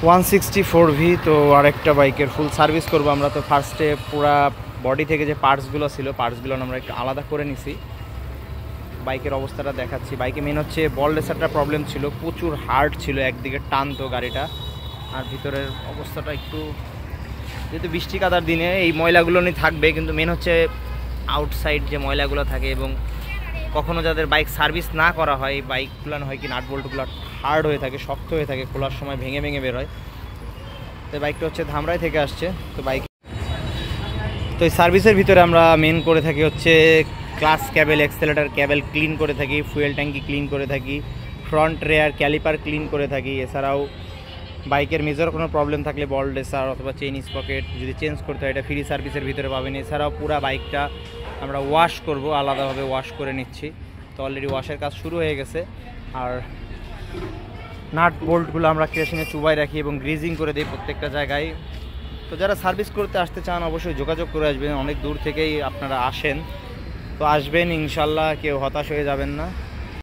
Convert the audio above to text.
164V। তো আরেকটা বাইকের ফুল সার্ভিস করব আমরা। তো ফার্স্টে পুরা বডি থেকে যে পার্টসগুলো ছিল পার্টসগুলো আমরা একটু আলাদা করে নিছি। বাইকের অবস্থাটা দেখাচ্ছি। বাইকে মেন হচ্ছে বল রেসারটা প্রবলেম ছিল, প্রচুর হার্ড ছিল, একদিকে টানতো গাড়িটা। আর ভিতরের অবস্থাটা একটু, যেহেতু বৃষ্টি কাদার দিনে এই ময়লাগুলো নিয়ে থাকবে, কিন্তু মেন হচ্ছে আউটসাইড যে ময়লাগুলো থাকে, এবং কখনও যাদের বাইক সার্ভিস না করা হয় এই বাইকগুলো হয় কি নাট বল্টগুলো হার্ড হয়ে থাকে, শক্ত হয়ে থাকে, খোলার সময় ভেঙে ভেঙে বের হয়। তো বাইকটা হচ্ছে ধামরাই থেকে আসছে। তো এই সার্ভিসের ভিতরে আমরা মেন করে থাকি হচ্ছে clutch cable, accelerator cable clean করে থাকি, ফুয়েল ট্যাঙ্কি ক্লিন করে থাকি, ফ্রন্ট রেয়ার ক্যালিপার ক্লিন করে থাকি। এছাড়াও বাইকের মেজর কোনো প্রবলেম থাকলে বল রেসার অথবা চেইন স্পকেট যদি চেঞ্জ করতে হয় এটা ফ্রি সার্ভিসের ভিতরে পাবেন। এছাড়াও পুরো বাইকটা আমরা ওয়াশ করব, আলাদাভাবে ওয়াশ করে নিচ্ছি। তো অলরেডি ওয়াশের কাজ শুরু হয়ে গেছে। আর নাট বোল্টগুলো আমরা কেরোসিনে চুবাই রাখি এবং গ্রিজিং করে দিই প্রত্যেকটা জায়গায়। তো যারা সার্ভিস করতে আসতে চান অবশ্যই যোগাযোগ করে আসবেন, অনেক দূর থেকেই আপনারা আসেন। তো আসবেন ইনশাল্লাহ, কেউ হতাশ হয়ে যাবেন না।